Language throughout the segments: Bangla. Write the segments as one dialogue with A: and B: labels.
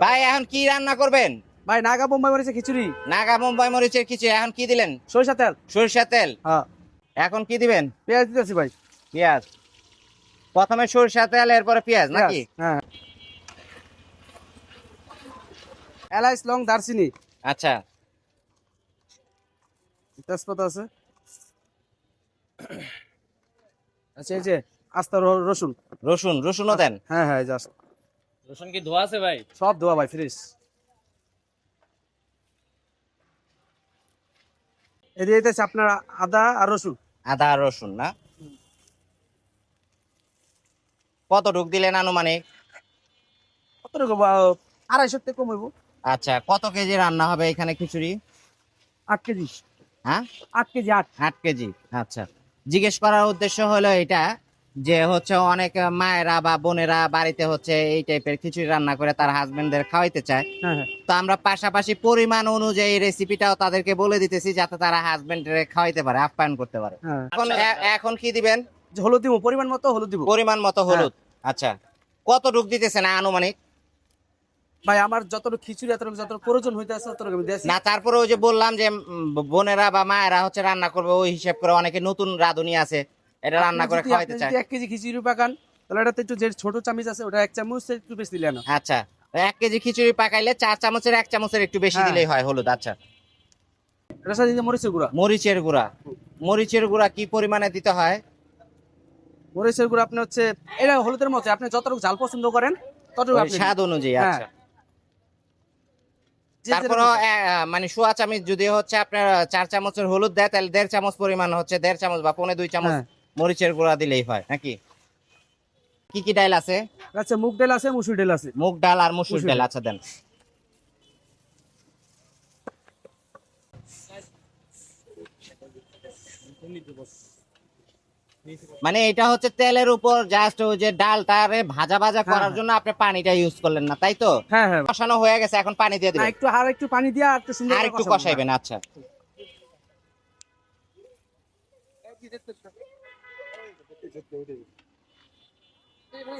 A: ভাই এখন কি রান্না করবেন?
B: ভাই নাগা বোম্বাই মরিচের খিচুড়ি।
A: নাগা মুম্বাই মরিচের খিচুড়ি। এখন কি দিলেন?
B: সরিষা তেল।
A: সরিষা তেল।
B: হ্যাঁ।
A: এখন কি দিবেন?
B: পেঁয়াজ দিতেছি ভাই।
A: পেঁয়াজ। প্রথমে সরিষা তেল, এরপরে পেঁয়াজ নাকি?
B: হ্যাঁ। এলাচ, লং, দারচিনি।
A: আচ্ছা।
B: তেজপাতা আছে। আচ্ছা, এই যে আস্ত রসুন।
A: রসুনও দেন?
B: হ্যাঁ হ্যাঁ, জাস্ট
C: রসুন কি ধোয়া আছে ভাই?
B: সব ধোয়া ভাই, ফ্রেশ। এদিকে আপনার আদা আর রসুন।
A: আদা আর রসুন না? কত ঢুক দিলেন আনুমানিক?
B: কতটুকু? 250 থেকে কম হইব।
A: আচ্ছা, কত কেজি রান্না হবে এখানে খিচুড়ি?
B: 8 কেজি।
A: হ্যাঁ,
B: 8 কেজি।
A: 8 কেজি। আচ্ছা, জিজ্ঞেস করার উদ্দেশ্য হলো এটা যে হচ্ছে অনেক মায়েরা বা বোনেরা বাড়িতে হচ্ছে এই টাইপের খিচুড়ি রান্না করে তার হাজবেন্ডদের খাওয়াইতে চায়।
B: হ্যাঁ হ্যাঁ।
A: তো আমরা পাশাপাশি পরিমাণ অনুযায়ী রেসিপিটাও তাদেরকে বলে দিতেছি যাতে তারা হাজবেন্ডের খাওয়াইতে পারে, আপ্যায়ন করতে পারে।
B: হ্যাঁ।
A: এখন কি দিবেন?
B: যে হলুদ দিব, পরিমাণ মতো হলুদ দিব।
A: পরিমাণ মতো হলুদ। আচ্ছা, কত ঢুক দিতেছেন আনুমানিক?
B: ভাই আমার যতটুকু খিচুড়ি এতটুকু যতটুকু প্রয়োজন হইতে আছে ততটুকু আমি দিয়েছি।
A: না, তারপরে ওই যে বললাম যে বোনেরা বা মায়েরা হচ্ছে রান্না করবে, ওই হিসাব করে অনেকে নতুন রাঁধুনি আছে, এটা রান্না করে খাওয়াইতে চায়।
B: 1 কেজি খিচুড়ি পাকান তাহলে এটাতে একটু যে ছোট চামচ আছে ওটা 1 চামচ একটু বেশি দিলে না।
A: আচ্ছা, 1 কেজি খিচুড়ি পাকাইলে 4 চামচের 1 চামচের একটু বেশি
B: হ্যাঁ।
A: দিলেই হয় হলুদ। আচ্ছা,
B: এটার সাথে দিতে মরিচের গুঁড়া।
A: মরিচের গুঁড়া। মরিচের গুঁড়া কি পরিমাণে দিতে হয়?
B: মরিচের গুঁড়া আপনি হচ্ছে এটা হলুদের মতো আপনি যতটুকু ঝাল পছন্দ করেন ততটুকু
A: ওই
B: আপনি
A: স্বাদ অনুযায়ী।
B: হ্যাঁ।
A: আচ্ছা,
B: যে
A: তারপর
B: যেরকম-
A: মানে সোয়া চামচ যদি হচ্ছে আপনার 4 চামচের হলুদ দেয় তাহলে 1.5 চামচ পরিমাণ হচ্ছে 1.5 চামচ বা 1.25 চামচ
B: হ্যাঁ।
A: মরিচের গুঁড়া দিলেই হয় নাকি? কি কি ডাল আছে?
B: আচ্ছা, মুগ ডাল আছে, মসুর ডাল আছে।
A: মুগ ডাল আর মসুর
B: মসুর
A: ডাল।
B: ডাল।
A: আচ্ছা, দেন। মানে এটা হচ্ছে তেলের উপর জাস্ট ওই যে ডালটারে ভাজা ভাজা করার
B: হ্যাঁ।
A: জন্য আপনি পানিটা ইউজ করলেন না, তাই তো?
B: হ্যাঁ হ্যাঁ।
A: কষানো হয়ে গেছে, এখন পানি দিয়ে
B: না,
A: দিবেন।
B: একটু পানি দিয়া আর একটু সুন্দর
A: আর
B: করে
A: একটু
B: কষাবো।
A: কষাইবেন। আচ্ছা,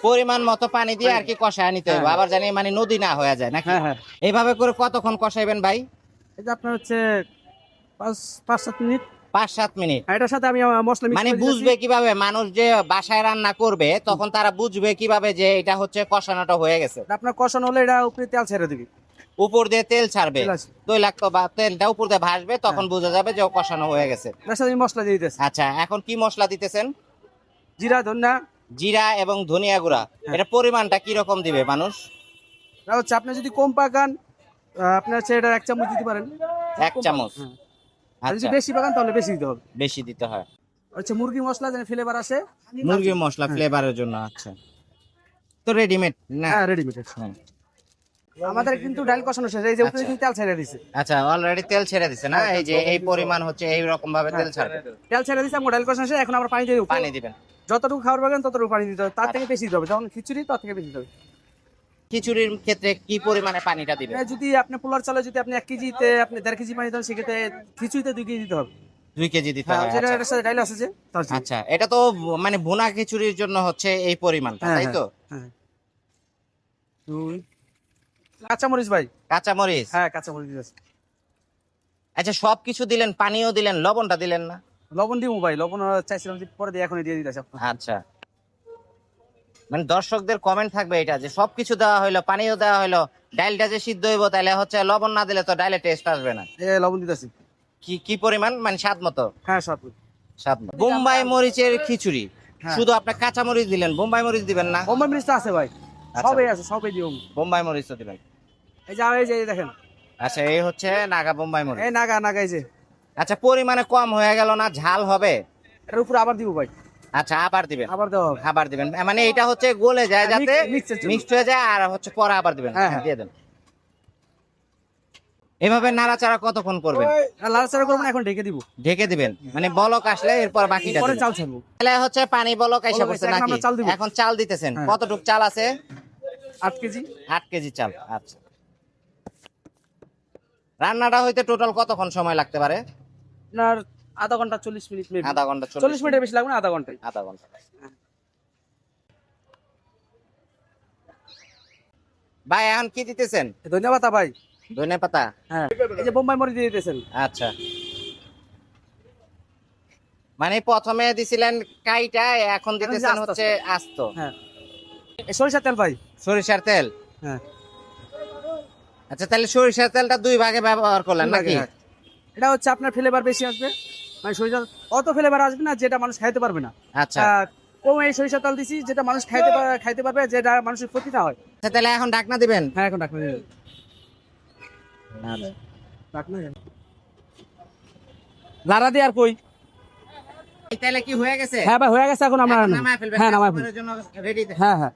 A: পরিমাণ মতো পানি দিয়ে আর কি কষায় নিতে হবে,
B: হ্যাঁ।
A: আবার জানি মানে নদী না হয়ে যায় নাকি?
B: হ্যাঁ হ্যাঁ।
A: এইভাবে করে কতক্ষণ কষাইবেন ভাই?
B: এই যে আপনার হচ্ছে 5-7 মিনিট।
A: 5-7 মিনিট।
B: আর এটার সাথে আমি মশলা মিক্স
A: মানে
B: করে
A: বুঝবে
B: দিয়েছি।
A: কিভাবে মানুষ যে বাসায় রান্না করবে তখন তারা বুঝবে কিভাবে যে এটা হচ্ছে কষানোটা হয়ে গেছে?
B: আপনার কষানো হলে এটা উপরে তেল ছেড়ে দিবি।
A: উপর দিয়ে তেল ছাড়বে,
B: তেল আছে।
A: তৈলাক্ত বা তেলটা উপর দিয়ে ভাসবে, তখন বোঝা যাবে যে ও কষানো হয়ে গেছে।
B: এটার সাথে আমি মশলা দিয়ে দিতেছি।
A: আচ্ছা, এখন কি মশলা দিতেছেন?
B: জিরা, ধনিয়া।
A: জিরা এবং ধনিয়া গুঁড়া।
B: হ্যাঁ।
A: এটা পরিমাণটা কি রকম দিবে মানুষ?
B: এটা হচ্ছে আপনি যদি কম পাকান আপনি হচ্ছে এটা 1 চামচ দিতে পারেন।
A: 1 চামচ।
B: হ্যাঁ। আর যদি
A: আচ্ছা,
B: বেশি পাকান তাহলে বেশি দিতে হবে।
A: বেশি দিতে হয়।
B: হচ্ছে মুরগি মশলা যেন ফ্লেভার আসে।
A: মুরগির মশলা
B: হ্যাঁ।
A: ফ্লেভারের জন্য। আচ্ছা, তো রেডিমেড না?
B: হ্যাঁ, রেডিমেড।
A: হ্যাঁ।
B: আমাদের কিন্তু ডাল কষানো শেষ, এই যে উপরে
A: আচ্ছা।
B: কিন্তু তেল ছেড়ে দিছে।
A: আচ্ছা, অলরেডি তেল ছেড়ে দিছে না? এই যে এই পরিমাণ হচ্ছে এই রকম ভাবে তেল ছাড়বে।
B: তেল ছেড়ে দিছে, আমরা ডাল কষানো শেষ, এখন আমরা পানি দিয়ে দেব।
A: পানি দিবেন।
B: যতটুকু খাবার পাবেন ততটুকু পানি দিতে হবে, তার থেকে বেশি দিতে হবে। যখন খিচুড়ি তার থেকে বেশি দিতে হবে।
A: খিচুড়ির ক্ষেত্রে কি পরিমাণে পানিটা দিবেন?
B: যদি আপনি পোলার চালে যদি আপনি 1 কেজিতে আপনি 1.5 কেজি পানি দেন, সেক্ষেত্রে খিচুড়িতে 2 কেজি দিতে হবে।
A: 2 কেজি দিতে
B: হ্যাঁ,
A: হয়।
B: যেটা
A: আচ্ছা।
B: এটার সাথে ডাল আছে যে তার জন্য।
A: আচ্ছা, এটা তো মানে ভুনা খিচুড়ির জন্য হচ্ছে এই পরিমাণটা,
B: হ্যাঁ
A: তাই তো?
B: হ্যাঁ। 2 কাঁচামরিচ ভাই।
A: কাঁচামরিচ।
B: হ্যাঁ, কাঁচামরিচ দিয়েছে।
A: আচ্ছা, সবকিছু দিলেন, পানিও দিলেন, লবণটা দিলেন না?
B: লবণ দিব ভাই, লবণ চাইছিলাম যে পরে দিয়ে এখনই দিয়ে দিতেছে।
A: আচ্ছা, মানে দর্শকদের কমেন্ট থাকবে এটা যে সবকিছু দেওয়া হইলো, পানিও দেওয়া হইলো, ডালটা যে সিদ্ধ হইব তাহলে হচ্ছে লবণ না দিলে তো ডালে টেস্ট আসবে না।
B: লবণ দিতেছি।
A: কি কি পরিমাণ? মানে স্বাদ মতো।
B: হ্যাঁ, সব।
A: স্বাদ মতো। বোম্বাই মরিচের খিচুড়ি।
B: হ্যাঁ।
A: শুধু আপনি কাঁচা মরিচ দিলেন, বোম্বাই মরিচ দিবেন না?
B: বোম্বাই মরিচটা আছে ভাই,
A: আচ্ছা।
B: সবই আছে, সবই দিও।
A: বোম্বাই মরিচ তো দিবেন।
B: এই যে দেখেন।
A: আচ্ছা, এই হচ্ছে নাগা বোম্বাই মরিচ।
B: এই নাগা এই যে।
A: আচ্ছা, পরিমাণে কম হয়ে গেল না? ঝাল হবে?
B: এর উপরে আবার দিব ভাই।
A: আচ্ছা, আবার দিবেন।
B: আবার দেওয়া হবে।
A: আবার দিবেন, মানে এটা হচ্ছে গলে যায়
B: হ্যাঁ,
A: যাতে
B: mixed এর জন্য।
A: মিক্সড হয়ে যায়, আর হচ্ছে পরে আবার দিবেন।
B: হ্যাঁ,
A: হ্যাঁ, দিয়ে দেন। এভাবে নাড়াচাড়া কতক্ষণ করবেন?
B: আর লাড়াচাড়া করবো না, এখন ঢেকে দিব।
A: ঢেকে দিবেন, মানে বলক আসলে এরপর বাকিটা
B: পরে
A: দিবেন।
B: চাল ছাড়বো।
A: তাহলে হচ্ছে পানি বলক আইসা
B: বলক
A: পড়ছে
B: আইসা, এখন
A: নাকি?
B: আমরা চাল দিব।
A: এখন চাল দিতেছেন।
B: হ্যাঁ।
A: কতটুক চাল আছে?
B: 8 কেজি।
A: 8 কেজি চাল। আচ্ছা, রান্নাটা হইতে টোটাল কতক্ষণ সময় লাগতে পারে?
B: আপনার আধা ঘন্টা 40 মিনিট maybe।
A: আধা ঘন্টা
B: 40 মিনিটের বেশি লাগবে না, আধা ঘন্টায়।
A: আধা ঘন্টা। ভাই এখন কি দিতেছেন?
B: ধন্যবাদ ভাই।
A: ধনে পাতা।
B: হ্যাঁ, এই যে বোম্বাই মরিচ দিয়ে দিতেছেন।
A: আচ্ছা, মানে প্রথমে দিছিলেন কাইটা, এখন দিতেছেন
B: আস্তে
A: হচ্ছে আস্ত।
B: হ্যাঁ, এই সরিষার তেল ভাই।
A: সরিষার তেল।
B: হ্যাঁ,
A: আচ্ছা, তাহলে সরিষার তেলটা দুই ভাগে ব্যবহার করলেন নাকি?
B: হ্যাঁ। এটা হচ্ছে আপনার ফ্লেভার বেশি আসবে, মানে সরিষা অত ফ্লেভার আসবে না যেটা মানুষ খাইতে পারবে না।
A: আচ্ছা
B: কম এই সরিষার তেল দিছি যেটা মানুষ খাইতে পারবে, যেটা মানুষের ক্ষতি না হয়।
A: আচ্ছা, তাহলে এখন ঢাকনা দিবেন।
B: হ্যাঁ, এখন ডাকনা দিন।
A: আচ্ছা।
B: ডাকনা দেন। লারা দিয়ে আর কই?
A: এই তাহলে কি হয়ে গেছে?
B: হ্যাঁ ভাই, হয়ে গেছে। এখন আমরা
A: এখন নামায় ফেলবেন,
B: হ্যাঁ, নামায়
A: কাস্টমারের জন্য রেডি।
B: হ্যাঁ হ্যাঁ।